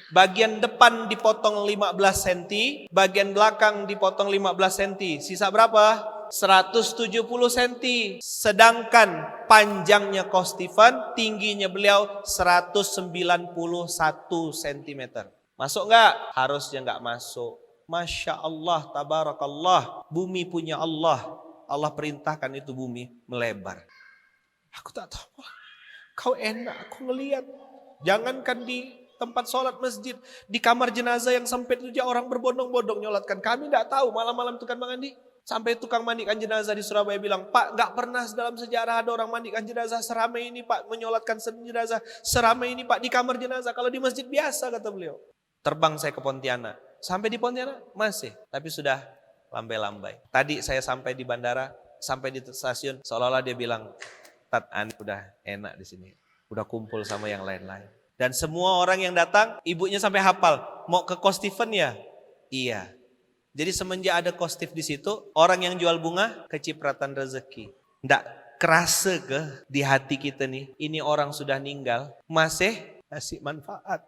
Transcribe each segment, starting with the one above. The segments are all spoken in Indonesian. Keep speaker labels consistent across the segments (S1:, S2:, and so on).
S1: Bagian depan dipotong 15 cm, bagian belakang dipotong 15 cm. Sisa berapa? 170 cm. Sedangkan panjangnya Coach Steven, tingginya beliau 191 cm. Masuk nggak? Harusnya nggak masuk. Masya Allah, tabarakallah. Bumi punya Allah. Allah perintahkan itu bumi melebar. Aku tak tahu. Kau enak, aku ngelihat. Jangankan di tempat sholat masjid, di kamar jenazah yang sempit itu orang berbondong-bondong nyolatkan. Kami tidak tahu malam-malam itu kan Bang Andi. Sampai tukang mandikan jenazah di Surabaya bilang, Pak, nggak pernah dalam sejarah ada orang mandikan jenazah seramai ini Pak, menyolatkan jenazah seramai ini Pak di kamar jenazah. Kalau di masjid biasa, kata beliau. Terbang saya ke Pontianak. Sampai di Pontianak masih, tapi sudah lambai-lambai. Tadi saya sampai di bandara, sampai di stasiun, seolah-olah dia bilang, Tat, Anda udah enak di sini, udah kumpul sama yang lain-lain. Dan semua orang yang datang, ibunya sampai hafal, mau ke Coach Steven ya? Iya. Jadi semenjak ada Coach Steve di situ, orang yang jual bunga kecipratan rezeki. Nggak kerasa ke di hati kita nih, ini orang sudah meninggal, masih ngasih manfaat.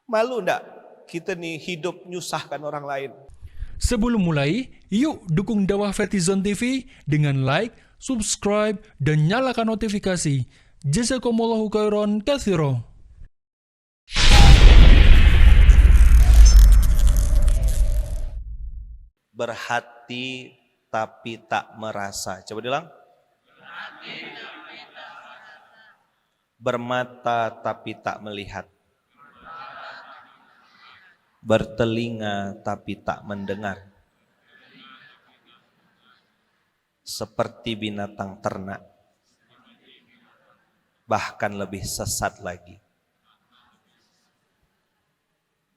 S1: Malu nggak kita nih hidup nyusahkan orang lain?
S2: Sebelum mulai, yuk dukung dakwah Vertizon TV dengan like, subscribe, dan nyalakan notifikasi. Jazakumullahu khairan katsira.
S1: Berhati tapi tak merasa. Coba bilang. Bermata tapi tak melihat. Bertelinga tapi tak mendengar. Seperti binatang ternak. Bahkan lebih sesat lagi.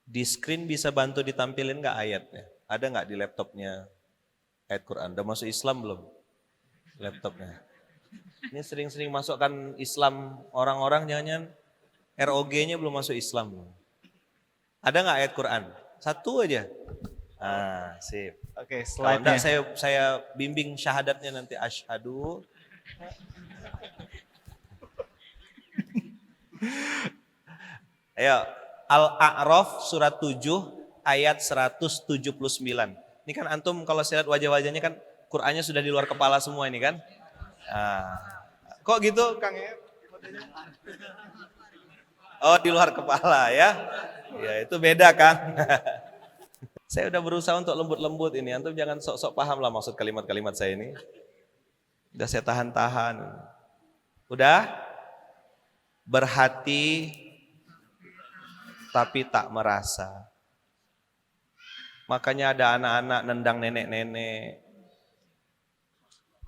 S1: Di screen bisa bantu ditampilin gak ayatnya? Ada gak di laptopnya ayat Quran? Udah masuk Islam belum? Laptopnya. Ini sering-sering masukkan Islam orang-orang, jangan-jangan ROG-nya belum masuk Islam. Ada gak ayat Quran? Satu aja. Ah, sip.
S3: Oke,
S1: Kalau enggak
S3: slide-nya.
S1: saya bimbing syahadatnya nanti. Asyhadu. Ayo, Al-A'raf surat 7 ayat 179. Ini kan antum kalau saya lihat wajah-wajahnya kan Qur'annya sudah di luar kepala semua ini kan. Kok gitu Kang ya? Oh, di luar kepala ya. Ya itu beda Kang. Saya udah berusaha untuk lembut-lembut ini. Antum jangan sok-sok paham lah maksud kalimat-kalimat saya ini. Udah saya tahan-tahan. Udah? Berhati tapi tak merasa. Makanya ada anak-anak nendang nenek-nenek.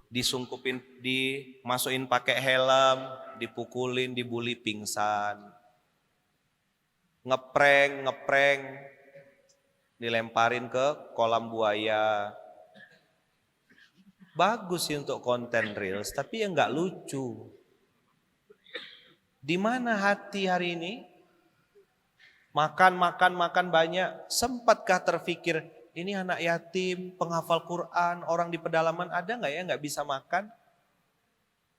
S1: Disungkupin, dimasukin pakai helm, dipukulin, dibully pingsan. Ngeprank, dilemparin ke kolam buaya. Bagus sih untuk konten reels, tapi ya nggak lucu. Di mana hati hari ini? Makan banyak. Sempatkah terfikir, ini anak yatim, penghafal Quran, orang di pedalaman ada nggak ya nggak bisa makan?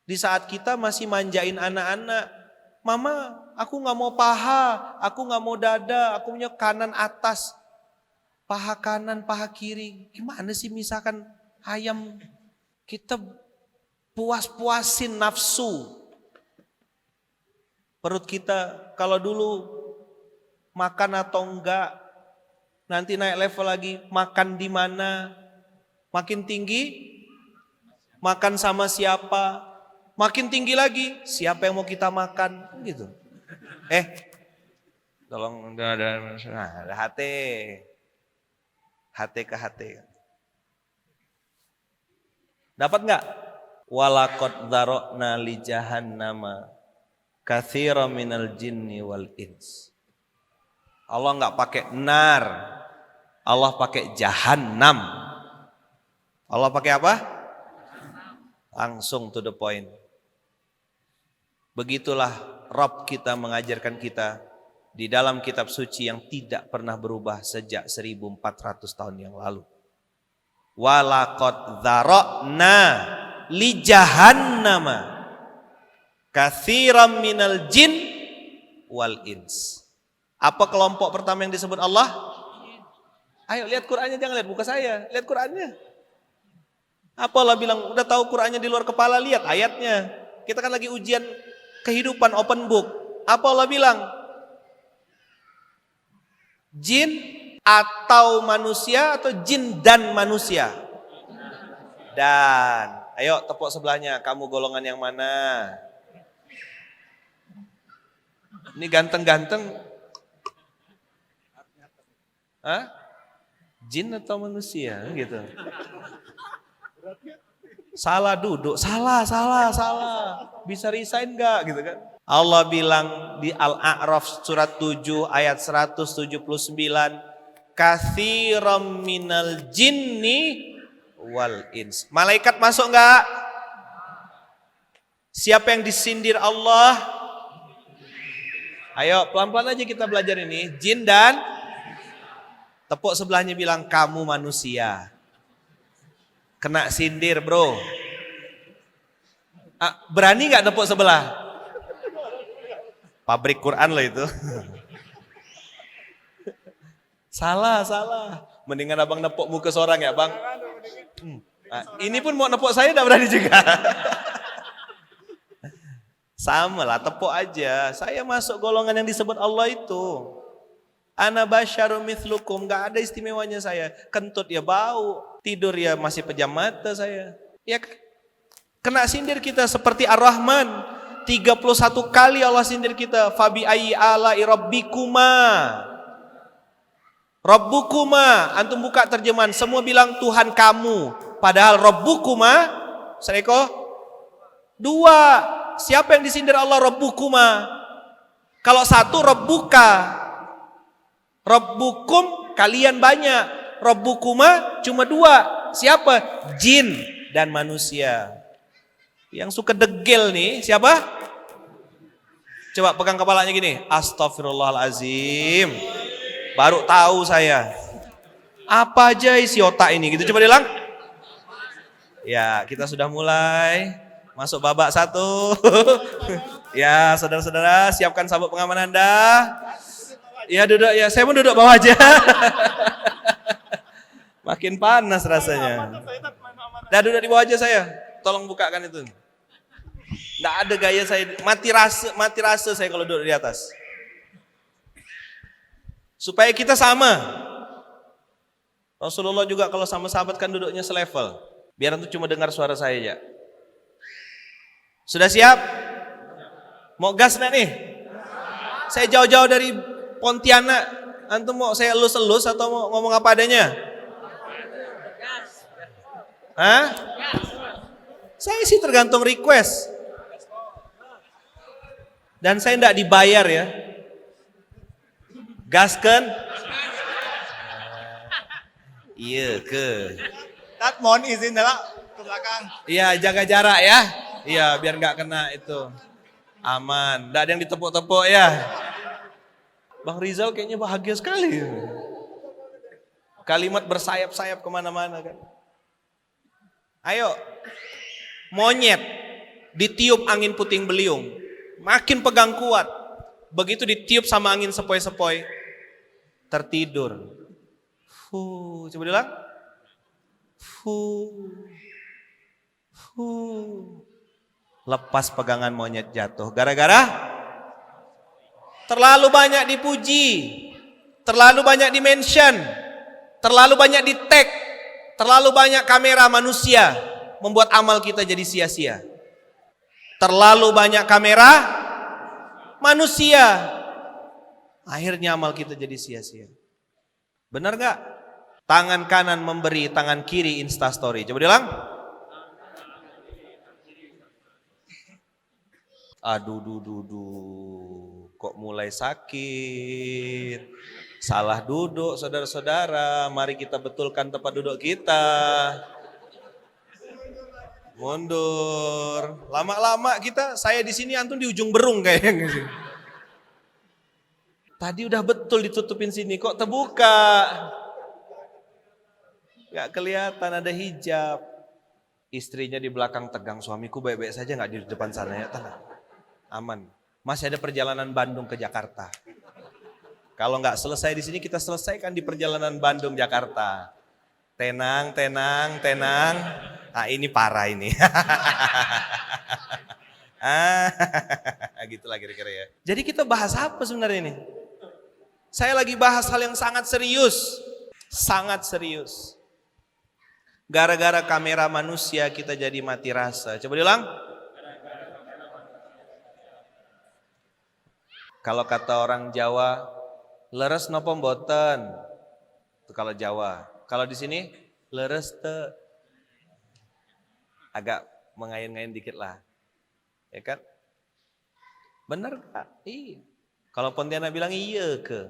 S1: Di saat kita masih manjain anak-anak, Mama, aku nggak mau paha, aku nggak mau dada, aku punya kanan atas, paha kanan, paha kiri. Gimana sih misalkan ayam kita puas-puasin nafsu perut kita? Kalau dulu makan atau enggak, nanti naik level lagi, makan di mana, makin tinggi, makan sama siapa, makin tinggi lagi, siapa yang mau kita makan, gitu. Tolong, ada hati ke hati. Dapat enggak? Walaqad dzara'na li jahannama katsiran minal jinni wal ins. Allah enggak pakai nar. Allah pakai jahannam. Allah pakai apa? Langsung to the point. Begitulah Rabb kita mengajarkan kita di dalam kitab suci yang tidak pernah berubah sejak 1400 tahun yang lalu. Walaqad dzara'na li jahannama katsiran minal jin wal ins. Apa kelompok pertama yang disebut Allah? Ayo lihat Qur'annya, jangan lihat buka saya, lihat Qur'annya. Apa Allah bilang, udah tahu Qur'annya di luar kepala, lihat ayatnya. Kita kan lagi ujian kehidupan open book. Apa Allah bilang? Jin atau manusia atau jin dan manusia? Dan, ayo tepuk sebelahnya, kamu golongan yang mana? Ini ganteng-ganteng. Hah? Jin atau manusia gitu. Salah duduk, salah. Bisa resign enggak gitu kan? Allah bilang di Al-A'raf surat 7 ayat 179, katsiran minal jinni wal ins. Malaikat masuk enggak? Siapa yang disindir Allah? Ayo pelan-pelan aja kita belajar ini. Jin dan tepuk sebelahnya bilang kamu manusia. Kena sindir bro. Berani gak tepuk sebelah? Pabrik Quran loh itu. Salah. Mendingan abang nepuk muka seorang ya bang. Ini pun mau nepuk saya gak berani juga. Sama lah, tepuk aja. Saya masuk golongan yang disebut Allah itu. Ana basyarum mithlukum, gak ada istimewanya saya. Kentut ya bau, tidur ya masih pejam mata saya. Ya kena sindir kita seperti Ar-Rahman. 31 kali Allah sindir kita. Fabi ayyi ala'i rabbikuma. Rabbukuma, antum buka terjemahan, semua bilang Tuhan kamu. Padahal Rabbukuma, Sareko, 2. Siapa yang disindir Allah? Rabbukuma. Kalau 1 Rabbuka. Rabbukum kalian banyak, Rabbukuma cuma 2. Siapa? Jin dan manusia. Yang suka degel nih siapa? Coba pegang kepalanya gini, astagfirullahalazim. Baru tahu saya. Apa aja isi otak ini gitu, coba bilang. Ya kita sudah mulai masuk babak 1. Ya saudara-saudara siapkan sabuk pengaman Anda. Ya duduk ya, saya mau duduk bawah aja. Makin panas rasanya. Dah duduk di bawah aja saya. Tolong bukakan itu. Nggak ada gaya saya, mati rasa saya kalau duduk di atas. Supaya kita sama. Rasulullah juga kalau sama sahabat kan duduknya selevel. Biar antum cuma dengar suara saya aja. Sudah siap? Mau gas nggak nih? Saya jauh-jauh dari Pontianak, antum mau saya elus-elus atau mau ngomong apa adanya? Hah? Saya sih tergantung request. Dan saya enggak dibayar ya. Gaskan? Iya ke.
S3: Tat mohon izin adalah ke belakang.
S1: Iya jaga jarak ya. Iya biar nggak kena itu. Aman. Enggak ada yang ditepuk-tepuk ya. Bang Rizal kayaknya bahagia sekali. Kalimat bersayap-sayap kemana-mana kan. Ayo. Monyet ditiup angin puting beliung. Makin pegang kuat. Begitu ditiup sama angin sepoi-sepoi. Tertidur. Coba bilang. Lepas pegangan monyet jatuh. Gara-gara terlalu banyak dipuji, terlalu banyak di-mention, terlalu banyak di-tag, terlalu banyak kamera manusia membuat amal kita jadi sia-sia. Terlalu banyak kamera manusia, akhirnya amal kita jadi sia-sia. Benar gak? Tangan kanan memberi, tangan kiri instastory. Coba bilang. Aduh, kok mulai sakit. Salah duduk saudara-saudara. Mari kita betulkan tempat duduk kita. Mundur. Lama-lama saya di sini, antum di ujung berung kayaknya. Tadi udah betul ditutupin sini, kok terbuka. Gak kelihatan ada hijab. Istrinya di belakang tegang, suamiku baik-baik saja gak di depan sana ya, tenang. Aman. Masih ada perjalanan Bandung ke Jakarta. Kalau nggak selesai di sini, kita selesaikan di perjalanan Bandung Jakarta. Tenang, tenang, tenang. Nah, ini parah ini. Gitulah kira-kira ya. Jadi kita bahas apa sebenarnya ini? Saya lagi bahas hal yang sangat serius. Sangat serius. Gara-gara kamera manusia kita jadi mati rasa. Coba diulang. Kalau kata orang Jawa, leres nopo mboten. Itu kalau Jawa. Kalau di sini, leres te. Agak mengayun-ngayun dikit lah. Ya kan? Benar gak? Iya. Kalau Pontianak bilang iya ke.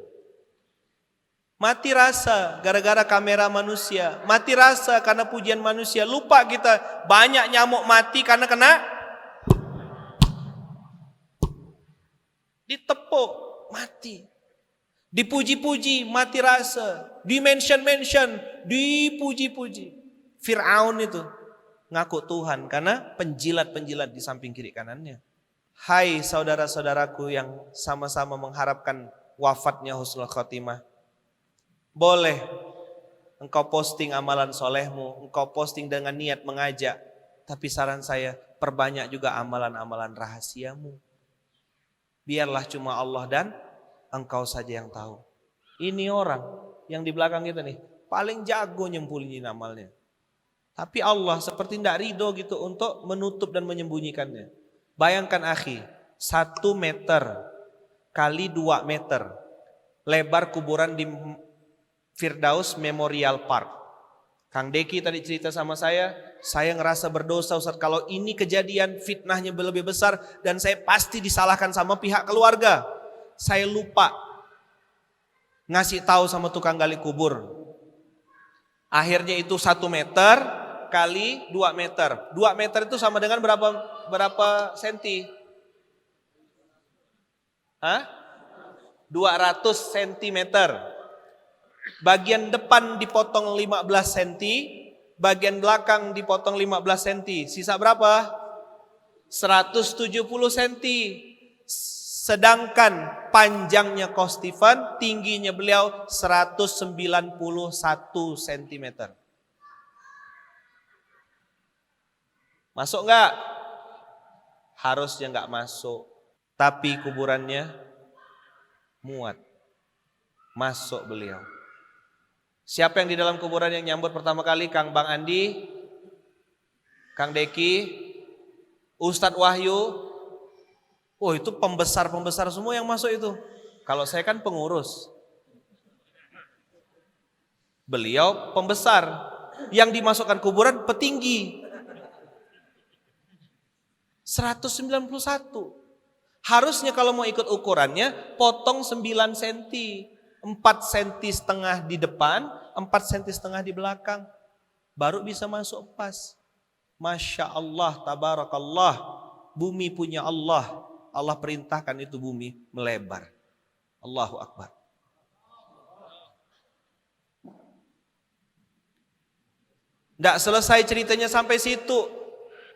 S1: Mati rasa gara-gara kamera manusia. Mati rasa karena pujian manusia. Lupa kita banyak nyamuk mati karena kena ditepuk, mati. Dipuji-puji, mati rasa. Di-mention, dipuji-puji. Fir'aun itu ngaku Tuhan karena penjilat-penjilat di samping kiri kanannya. Hai saudara-saudaraku yang sama-sama mengharapkan wafatnya husnul khotimah. Boleh engkau posting amalan solehmu, engkau posting dengan niat mengajak. Tapi saran saya, perbanyak juga amalan-amalan rahasiamu. Biarlah cuma Allah dan engkau saja yang tahu. Ini orang yang di belakang kita nih, paling jago nyembunyiin amalnya. Tapi Allah seperti tidak ridho gitu untuk menutup dan menyembunyikannya. Bayangkan akhi, 1 meter kali 2 meter lebar kuburan di Firdaus Memorial Park. Kang Deki tadi cerita sama saya ngerasa berdosa Ustaz kalau ini kejadian fitnahnya lebih besar dan saya pasti disalahkan sama pihak keluarga. Saya lupa ngasih tahu sama tukang gali kubur. Akhirnya itu 1 meter kali 2 meter. 2 meter itu sama dengan berapa senti? Hah? 200 sentimeter. Bagian depan dipotong 15 cm, bagian belakang dipotong 15 cm. Sisa berapa? 170 cm. Sedangkan panjangnya Coach Stephen, tingginya beliau 191 cm. Masuk enggak? Harusnya enggak masuk. Tapi kuburannya muat. Masuk beliau. Siapa yang di dalam kuburan yang nyambut pertama kali? Kang Bang Andi, Kang Deki, Ustadz Wahyu. Oh itu pembesar-pembesar semua yang masuk itu. Kalau saya kan pengurus. Beliau pembesar. Yang dimasukkan kuburan petinggi. 191. Harusnya kalau mau ikut ukurannya potong 9 cm. 4 cm setengah di depan, 4 cm setengah di belakang. Baru bisa masuk pas. Masya Allah, tabarakallah. Bumi punya Allah. Allah perintahkan itu bumi melebar. Allahu Akbar. Tidak selesai ceritanya sampai situ.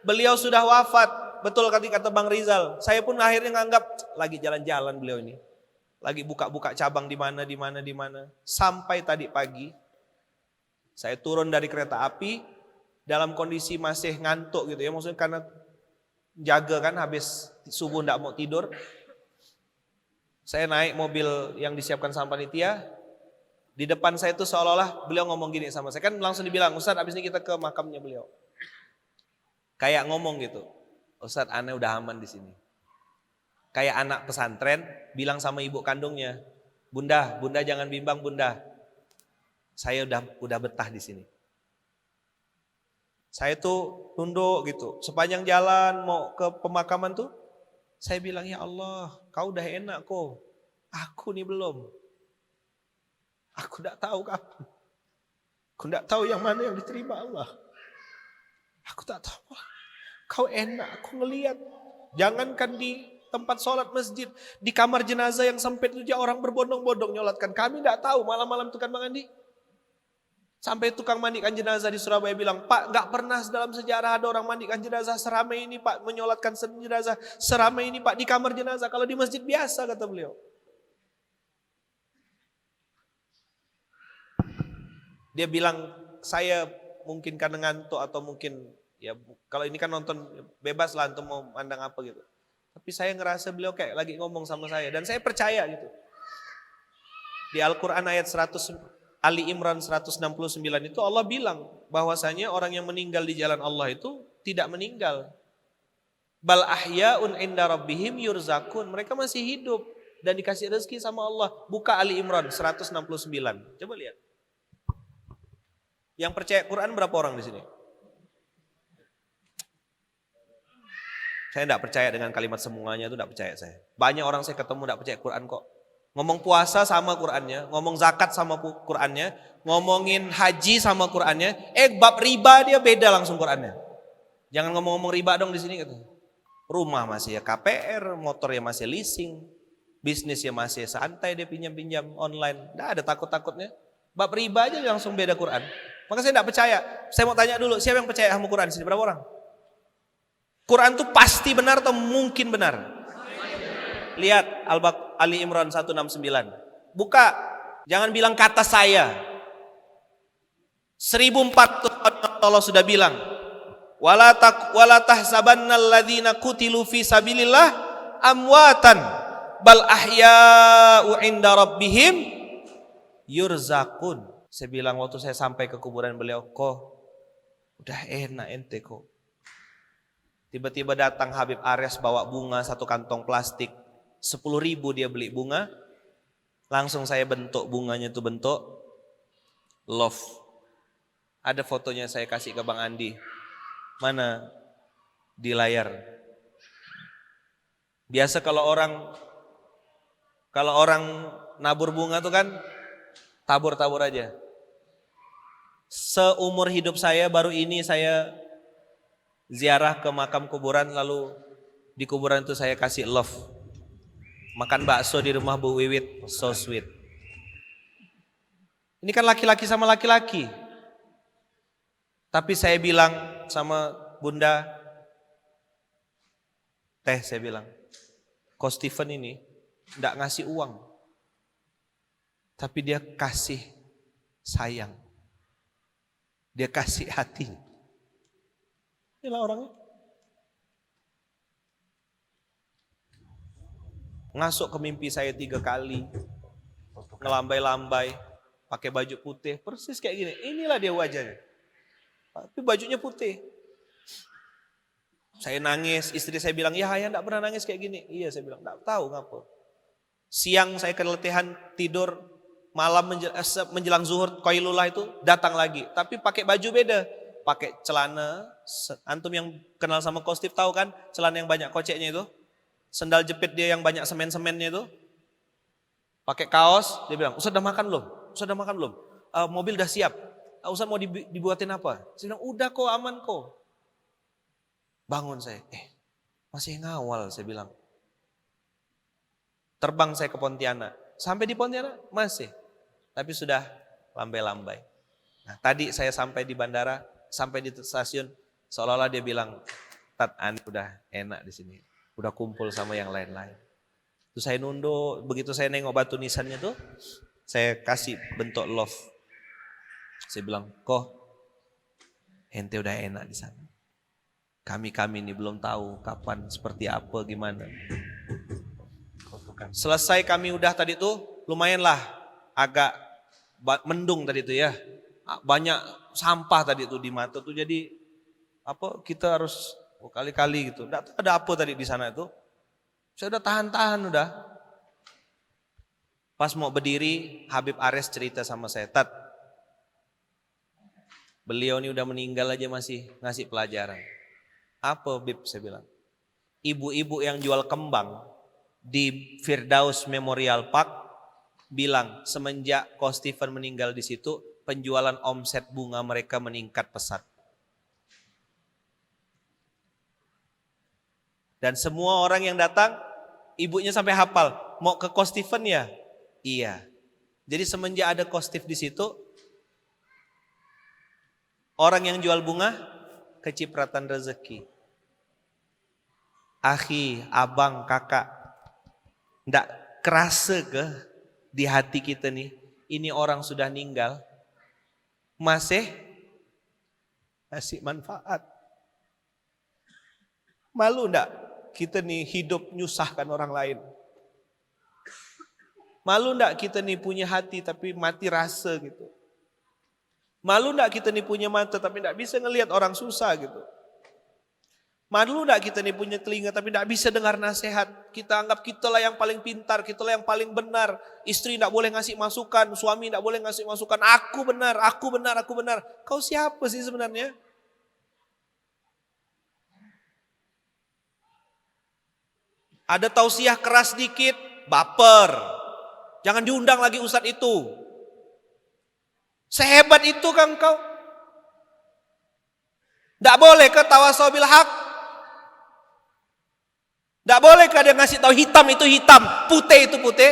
S1: Beliau sudah wafat. Betul kata Bang Rizal. Saya pun akhirnya nganggap lagi jalan-jalan beliau ini. Lagi buka-buka cabang di mana. Sampai tadi pagi, saya turun dari kereta api dalam kondisi masih ngantuk gitu ya. Maksudnya karena jaga kan habis subuh enggak mau tidur. Saya naik mobil yang disiapkan sama panitia. Di depan saya itu seolah-olah beliau ngomong gini sama saya. Kan langsung dibilang, Ustadz abis ini kita ke makamnya beliau. Kayak ngomong gitu. Ustadz aneh udah aman di sini. Kayak anak pesantren bilang sama ibu kandungnya, Bunda jangan bimbang Bunda. Saya udah betah di sini. Saya tuh tunduk gitu. Sepanjang jalan mau ke pemakaman tuh, saya bilang ya Allah, kau udah enak kok. Aku nih belum. Aku enggak tahu kapan. Aku enggak tahu yang mana yang diterima Allah. Aku tak tahu. Kau enak, aku ngelihat. Jangankan di tempat sholat masjid, di kamar jenazah yang sempit itu orang berbondong-bondong nyolatkan. Kami tidak tahu malam-malam itu kan Bang Andi. Sampai tukang mandikan jenazah di Surabaya bilang, Pak, nggak pernah dalam sejarah ada orang mandikan jenazah seramai ini Pak, menyolatkan jenazah seramai ini Pak, di kamar jenazah, kalau di masjid biasa, kata beliau. Dia bilang, saya mungkin karena ngantuk atau mungkin, ya kalau ini kan nonton bebas lah untuk mau mandang apa gitu. Tapi saya ngerasa beliau kayak lagi ngomong sama saya, dan saya percaya gitu. Di Al-Quran ayat 100, Ali Imran 169 itu Allah bilang bahwasanya orang yang meninggal di jalan Allah itu tidak meninggal. Bal ahya'un inda rabbihim yurzakun. Mereka masih hidup dan dikasih rezeki sama Allah. Buka Ali Imran 169. Coba lihat. Yang percaya Quran berapa orang di sini? Saya tidak percaya dengan kalimat semuanya itu, tidak percaya saya. Banyak orang saya ketemu tidak percaya Quran kok. Ngomong puasa sama Qur'annya, ngomong zakat sama Qur'annya, ngomongin haji sama Qur'annya, bab riba dia beda langsung Qur'annya. Jangan ngomong-ngomong riba dong di sini gitu. Rumah masih ya KPR, motor ya masih leasing, bisnis ya masih santai dia pinjam-pinjam online. Nggak ada takut-takutnya. Bab riba aja langsung beda Qur'an. Maka saya tidak percaya. Saya mau tanya dulu, siapa yang percaya sama Qur'an di sini? Berapa orang? Quran itu pasti benar atau mungkin benar? Lihat Ali Imran 169. Buka. Jangan bilang kata saya. 1400 Allah sudah bilang. Wala tahsabannal ladzina qutilu fi sabilillah amwatan bal ahya'u 'inda rabbihim yurzaqun. Saya bilang waktu saya sampai ke kuburan beliau, kok udah enak ente kok. Tiba-tiba datang Habib Ares bawa bunga 1 kantong plastik. 10.000 dia beli bunga, langsung saya bentuk bunganya itu bentuk love. Ada fotonya saya kasih ke Bang Andi. Mana? Di layar. Biasa kalau orang nabur bunga tuh kan tabur-tabur aja. Seumur hidup saya baru ini saya ziarah ke makam kuburan, lalu di kuburan itu saya kasih love. Makan bakso di rumah Bu Wiwit, so sweet. Ini kan laki-laki sama laki-laki. Tapi saya bilang sama Bunda, Teh saya bilang, Ko Stephen ini enggak ngasih uang. Tapi dia kasih sayang. Dia kasih hati. Inilah orangnya. Ngasuk ke mimpi saya 3 kali, ngelambai-lambai, pakai baju putih, persis kayak gini. Inilah dia wajahnya, tapi bajunya putih. Saya nangis, istri saya bilang, ya ayah enggak pernah nangis kayak gini. Iya saya bilang, enggak tahu ngapa. Siang saya keletihan tidur, malam menjelang zuhur qailullah itu datang lagi, tapi pakai baju beda, pakai celana. Antum yang kenal sama Kostif tahu kan, celana yang banyak koceknya itu. Sendal jepit dia yang banyak semen-semennya itu. Pakai kaos, dia bilang, Ustaz udah makan belum? Ustaz udah makan belum? Mobil udah siap. Ustaz mau dibuatin apa? Saya bilang, udah kok, aman kok. Bangun saya, masih ngawal saya bilang. Terbang saya ke Pontianak. Sampai di Pontianak masih. Tapi sudah lambai-lambai. Nah, tadi saya sampai di bandara, sampai di stasiun, seolah-olah dia bilang, Tat, udah enak di sini. Udah kumpul sama yang lain-lain. Terus saya nunduk, begitu saya nengok batu nisannya tuh, saya kasih bentuk love. Saya bilang, kok ente udah enak di sana. Kami ini belum tahu kapan, seperti apa, gimana. Selesai kami udah tadi tuh, lumayanlah agak mendung tadi tuh ya. Banyak sampah tadi tuh di mata tuh, jadi kita harus kali-kali gitu. Enggak tahu ada apa tadi di sana itu. Saya udah tahan-tahan udah. Pas mau berdiri, Habib Ares cerita sama saya, Tat, beliau ini udah meninggal aja masih ngasih pelajaran. Apa Bib? Saya bilang. Ibu-ibu yang jual kembang di Firdaus Memorial Park bilang semenjak Ko Stephen meninggal di situ, penjualan omset bunga mereka meningkat pesat. Dan semua orang yang datang, ibunya sampai hafal, mau ke Ko Stephen ya? Iya. Jadi semenjak ada Ko Stephen di situ, Orang yang jual bunga kecipratan rezeki. Akhi, abang, kakak, ndak kerasa ke di hati kita nih, ini orang sudah meninggal, masih manfaat. Malu ndak kita nih hidup nyusahkan orang lain? Malu ndak kita nih punya hati tapi mati rasa gitu? Malu ndak kita nih punya mata tapi ndak bisa ngelihat orang susah gitu? Malu ndak kita nih punya telinga tapi ndak bisa dengar nasihat? Kita anggap kita lah yang paling pintar, kita lah yang paling benar. Istri ndak boleh ngasih masukan, suami ndak boleh ngasih masukan. Aku benar, aku benar, aku benar. Kau siapa sih sebenarnya? Ada tausiah keras dikit, baper. Jangan diundang lagi ustadz itu. Sehebat itu kan kau? Tidak boleh ke tawasau bil haq? Tidak boleh ke dia ngasih tahu hitam itu hitam, putih itu putih?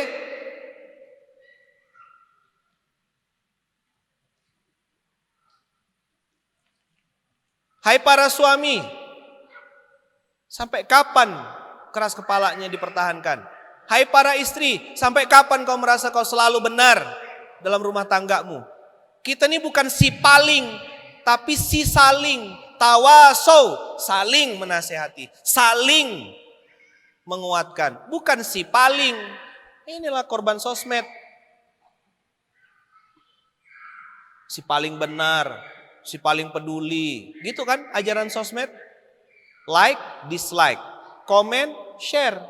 S1: Hai para suami, sampai kapan keras kepalanya dipertahankan? Hai para istri, sampai kapan kau merasa kau selalu benar dalam rumah tanggamu? Kita ini bukan si paling, tapi si saling. Tawasau, saling menasehati, saling menguatkan. Bukan si paling. Inilah korban sosmed. Si paling benar, si paling peduli. Gitu kan ajaran sosmed? Like, dislike, komen, share.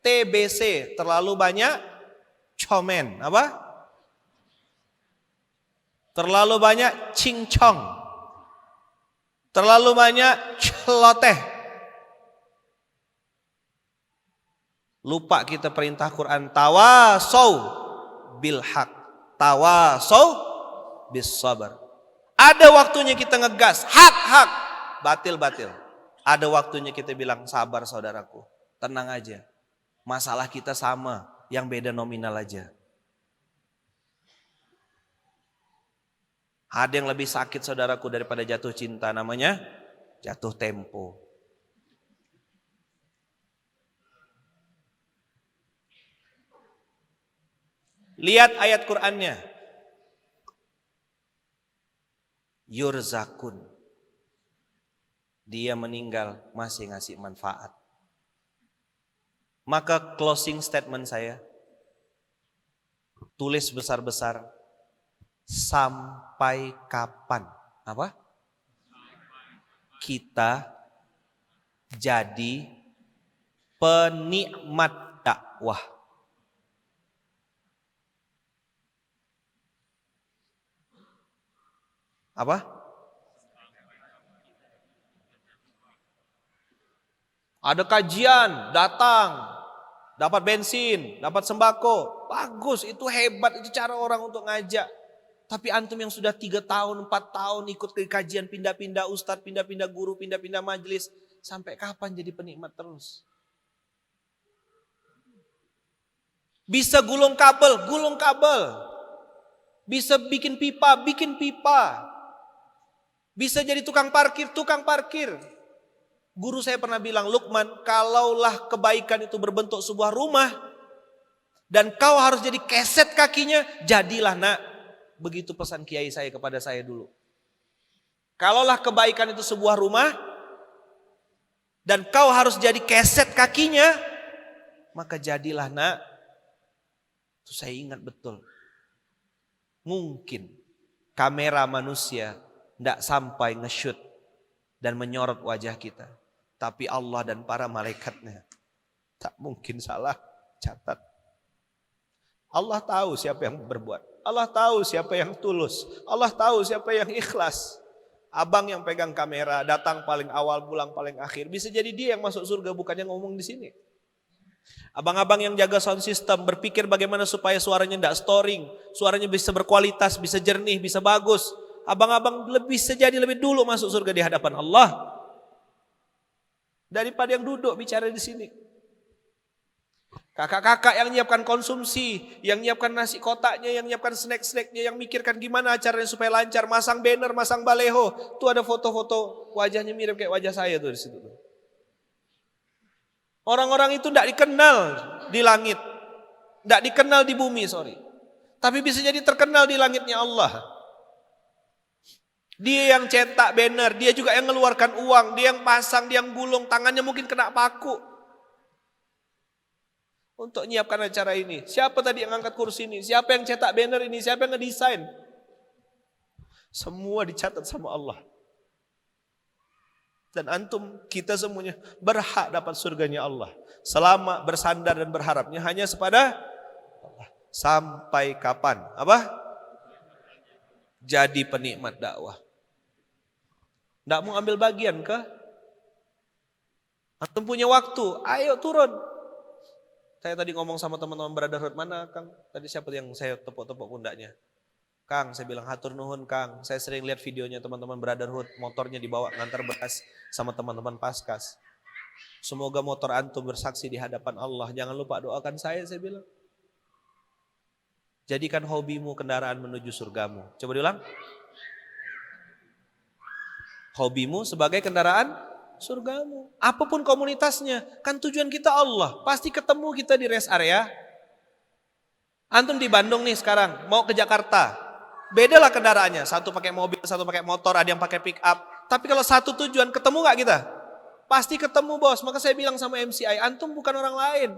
S1: TBC, terlalu banyak komen. Apa? Terlalu banyak cincong. Terlalu banyak celoteh. Lupa kita perintah Quran. Tawasau bil haq. Tawasau bis sabar. Ada waktunya kita ngegas. Hak. Batil. Ada waktunya kita bilang sabar saudaraku. Tenang aja. Masalah kita sama. Yang beda nominal aja. Ada yang lebih sakit saudaraku daripada jatuh cinta, namanya jatuh tempo. Lihat ayat Qur'annya. Yurzakun. Dia meninggal masih ngasih manfaat. Maka closing statement saya, tulis besar-besar. Sampai kapan? Apa? Kita jadi penikmat dakwah. Apa? Ada kajian, datang, dapat bensin, dapat sembako. Bagus, itu hebat, itu cara orang untuk ngajak. Tapi antum yang sudah 3 tahun, 4 tahun ikut ke kajian, pindah-pindah ustadz, pindah-pindah guru, pindah-pindah majelis. Sampai kapan jadi penikmat terus? Bisa gulung kabel. Bisa bikin pipa. Bisa jadi tukang parkir. Guru saya pernah bilang, Luqman, kalaulah kebaikan itu berbentuk sebuah rumah, dan kau harus jadi keset kakinya, jadilah nak. Begitu pesan kiai saya kepada saya dulu. Kalaulah kebaikan itu sebuah rumah dan kau harus jadi keset kakinya, maka jadilah nak. Itu saya ingat betul. Mungkin kamera manusia tidak sampai nge-shoot dan menyorot wajah kita. Tapi Allah dan para malaikatnya tak mungkin salah catat. Allah tahu siapa yang berbuat. Allah tahu siapa yang tulus. Allah tahu siapa yang ikhlas. Abang yang pegang kamera, datang paling awal, pulang paling akhir. Bisa jadi dia yang masuk surga, bukan yang ngomong di sini. Abang-abang yang jaga sound system, berpikir bagaimana supaya suaranya tidak storing. Suaranya bisa berkualitas, bisa jernih, bisa bagus. Abang-abang bisa jadi lebih dulu masuk surga di hadapan Allah. Daripada yang duduk bicara di sini. Kakak-kakak yang nyiapkan konsumsi, yang nyiapkan nasi kotaknya, yang nyiapkan snack-snacknya, yang mikirkan gimana acaranya supaya lancar, masang banner, masang baleho. Tuh ada foto-foto wajahnya mirip kayak wajah saya tuh di situ. Orang-orang itu tidak dikenal di langit, tidak dikenal di bumi, sorry. Tapi bisa jadi terkenal di langitnya Allah. Dia yang cetak banner, dia juga yang mengeluarkan uang, dia yang pasang, dia yang gulung, tangannya mungkin kena paku. Untuk menyiapkan acara ini. Siapa tadi yang angkat kursi ini? Siapa yang cetak banner ini? Siapa yang ngedesain? Semua dicatat sama Allah. Dan antum, kita semuanya berhak dapat surganya Allah. Selama bersandar dan berharapnya hanya kepada Allah. Sampai kapan? Apa? Jadi penikmat dakwah. Tidak mau ambil bagian kah? Antum punya waktu, ayo turun. Saya tadi ngomong sama teman-teman Brotherhood, mana Kang? Tadi siapa yang saya tepuk-tepuk pundaknya? Kang, saya bilang hatur nuhun Kang. Saya sering lihat videonya teman-teman Brotherhood, motornya dibawa ngantar beras sama teman-teman Paskas. Semoga motor antum bersaksi di hadapan Allah. Jangan lupa doakan saya bilang. Jadikan hobimu kendaraan menuju surgamu. Coba diulang. Hobimu sebagai kendaraan surgamu. Apapun komunitasnya, kan tujuan kita Allah. Pasti ketemu kita di rest area. Antum di Bandung nih sekarang, mau ke Jakarta. Bedalah kendaraannya, satu pakai mobil, satu pakai motor, ada yang pakai pick up. Tapi kalau satu tujuan, ketemu gak kita? Pasti ketemu bos. Maka saya bilang sama MCI, antum bukan orang lain.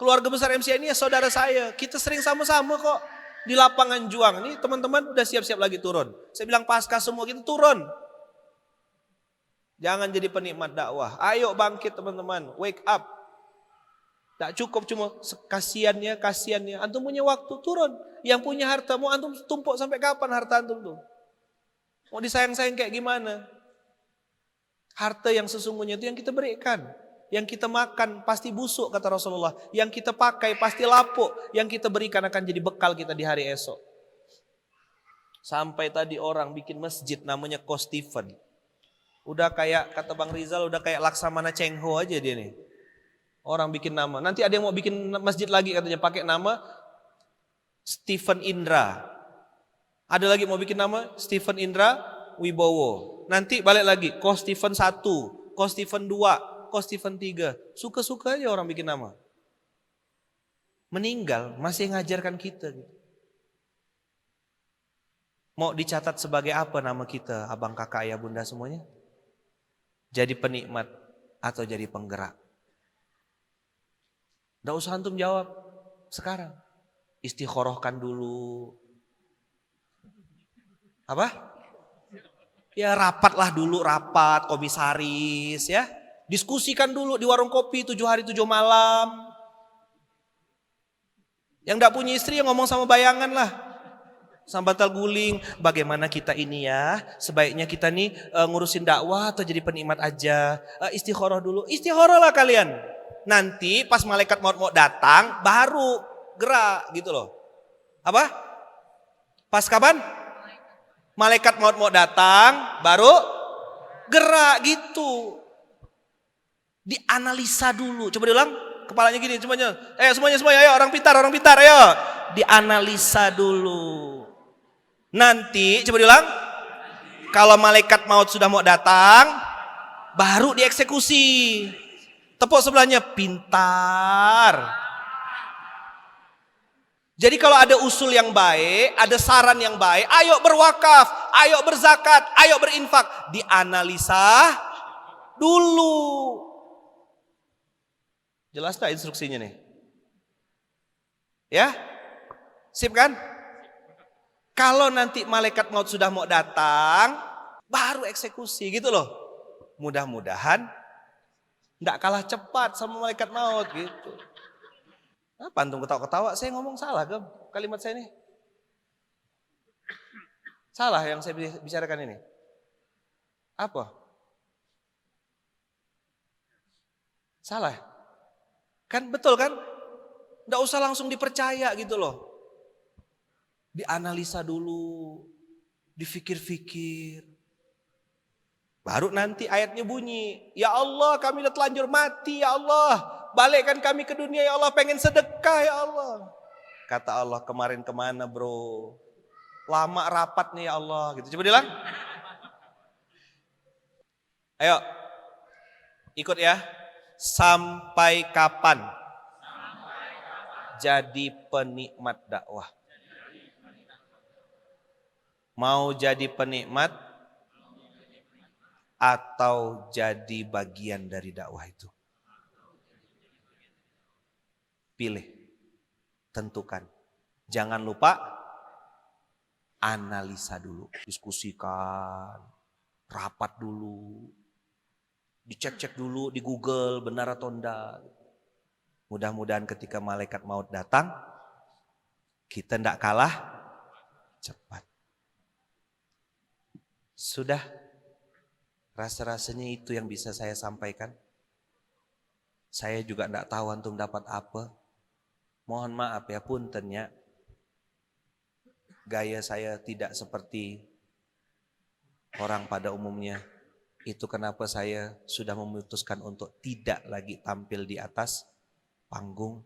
S1: Keluarga besar MCI ini ya saudara saya. Kita sering sama-sama kok di lapangan juang. Nih teman-teman udah siap-siap lagi turun. Saya bilang pasca semua kita turun. Jangan jadi penikmat dakwah. Ayo bangkit teman-teman. Wake up. Tak cukup cuma kasihannya. Antum punya waktu, turun. Yang punya harta, mau antum tumpuk sampai kapan harta antum tuh? Mau disayang-sayang kayak gimana? Harta yang sesungguhnya itu yang kita berikan. Yang kita makan pasti busuk kata Rasulullah. Yang kita pakai pasti lapuk. Yang kita berikan akan jadi bekal kita di hari esok. Sampai tadi orang bikin masjid namanya Ko Stephen. Udah kayak kata Bang Rizal, udah kayak Laksamana Chengho aja dia nih. Orang bikin nama. Nanti ada yang mau bikin masjid lagi katanya pakai nama Stephen Indra. Ada lagi mau bikin nama Stephen Indra Wibowo. Nanti balik lagi Ko Stephen 1, Ko Stephen 2, Ko Stephen 3. Suka-suka aja orang bikin nama. Meninggal masih ngajarkan kita gitu. Mau dicatat sebagai apa nama kita, abang kakak ayah bunda semuanya? Jadi penikmat atau jadi penggerak? Nggak usah antum jawab sekarang. Istikharahkan dulu. Apa? Ya rapatlah dulu, rapat komisaris ya. Diskusikan dulu di warung kopi 7 hari 7 malam. Yang nggak punya istri yang ngomong sama bayangan lah. Sambatal guling, bagaimana kita ini ya, sebaiknya kita nih ngurusin dakwah atau jadi penikmat aja. Istikharah dulu, istikharah lah kalian. Nanti pas malaikat maut datang, baru gerak gitu loh. Apa? Pas kapan? Malaikat maut datang, baru gerak gitu. Dianalisa dulu, coba diulang. Kepalanya gini semuanya. Semuanya ayo orang pintar ayo. Dianalisa dulu. Nanti coba diulang. Kalau malaikat maut sudah mau datang, baru dieksekusi. Tepuk sebelahnya, pintar. Jadi kalau ada usul yang baik, ada saran yang baik, ayo berwakaf, ayo berzakat, ayo berinfak. Dianalisa dulu. Jelas gak instruksinya nih? Ya? Sip kan? Kalau nanti malaikat maut sudah mau datang, baru eksekusi gitu loh. Mudah-mudahan enggak kalah cepat sama malaikat maut gitu. Apa antum ketawa-ketawa? Saya ngomong salah ke kalimat saya ini? Salah yang saya bicarakan ini? Apa? Salah? Kan betul kan? Enggak usah langsung dipercaya gitu loh. Dianalisa dulu, difikir-fikir. Baru nanti ayatnya bunyi, ya Allah kami udah telanjur mati ya Allah. balikkan kami ke dunia ya Allah, pengen sedekah ya Allah. Kata Allah, kemarin kemana bro? Lama rapatnya ya Allah. Gitu. Coba bilang. Ayo, ikut ya. Sampai kapan jadi penikmat dakwah? Mau jadi penikmat atau jadi bagian dari dakwah itu? Pilih, tentukan. Jangan lupa analisa dulu, diskusikan, rapat dulu, dicek-cek dulu di Google benar atau enggak. Mudah-mudahan ketika malaikat maut datang, kita enggak kalah cepat. Sudah, rasa-rasanya itu yang bisa saya sampaikan. Saya juga enggak tahu antum dapat apa. Mohon maaf ya puntennya. Gaya saya tidak seperti orang pada umumnya. Itu kenapa saya sudah memutuskan untuk tidak lagi tampil di atas panggung.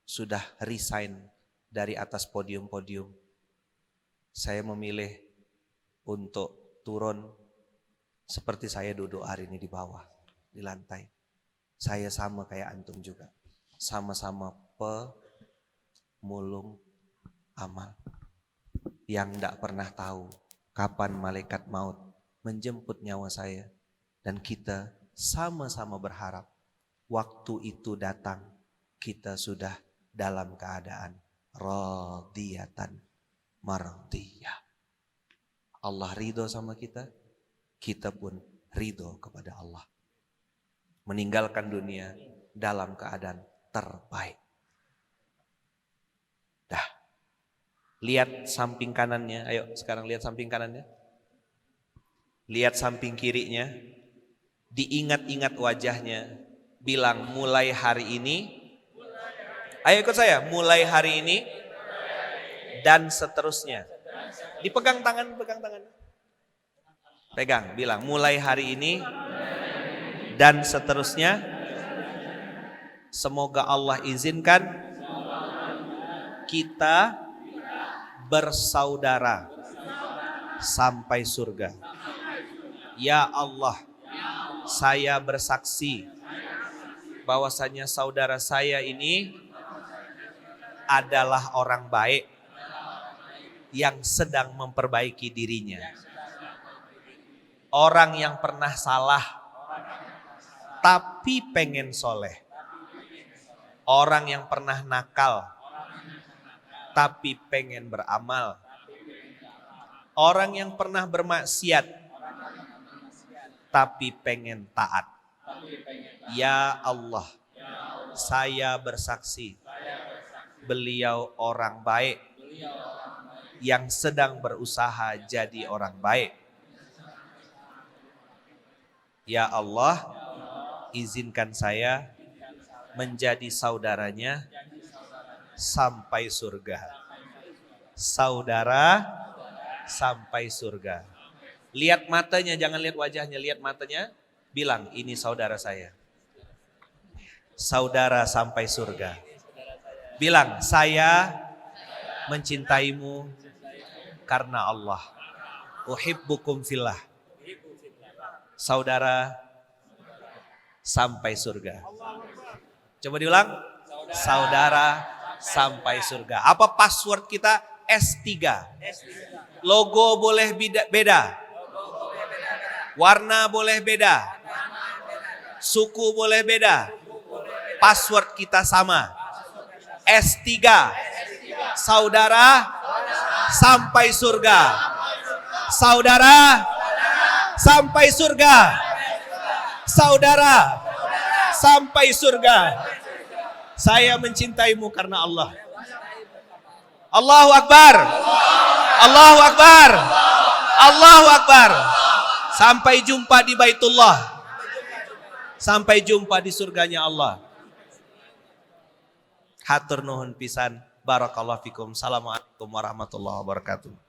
S1: Sudah resign dari atas podium-podium. Saya memilih untuk turun seperti saya duduk hari ini di bawah, di lantai. Saya sama kayak antum juga. Sama-sama pemulung amal. Yang tidak pernah tahu kapan malaikat maut menjemput nyawa saya. Dan kita sama-sama berharap waktu itu datang, kita sudah dalam keadaan radiyatan mardiyah. Allah ridho sama kita, kita pun ridho kepada Allah. Meninggalkan dunia dalam keadaan terbaik. Dah. Lihat samping kanannya, ayo sekarang lihat samping kanannya. Lihat samping kirinya. Diingat-ingat wajahnya. Bilang mulai hari ini. Ayo ikut saya, mulai hari ini dan seterusnya. Dipegang tangan, pegang tangan. Pegang, bilang mulai hari ini dan seterusnya. Semoga Allah izinkan kita bersaudara sampai surga. Ya Allah, saya bersaksi bahwasanya saudara saya ini adalah orang baik yang sedang memperbaiki dirinya. Orang yang pernah salah tapi pengen soleh. Orang yang pernah nakal tapi pengen beramal. Orang yang pernah bermaksiat tapi pengen taat. Ya Allah, saya bersaksi beliau orang baik yang sedang berusaha jadi orang baik. Ya Allah, izinkan saya menjadi saudaranya sampai surga. Saudara sampai surga. Lihat matanya, jangan lihat wajahnya, lihat matanya. Bilang, ini saudara saya. Saudara sampai surga. Bilang, saya mencintaimu karena Allah. Uhibbukum fillah. Saudara sampai surga. Coba diulang. Saudara sampai surga. Apa password kita? S3. Logo boleh beda. Warna boleh beda. Suku boleh beda. Password kita sama. S3. Saudara sampai surga. Saudara sampai surga. Saudara sampai surga. Saya mencintaimu karena Allah. Allahu Akbar. Allahu Akbar. Allahu Akbar. Sampai jumpa di Baitullah. Sampai jumpa di surganya Allah. Hatur nuhun pisan. Barakallahu fikum. Assalamualaikum warahmatullahi wabarakatuh.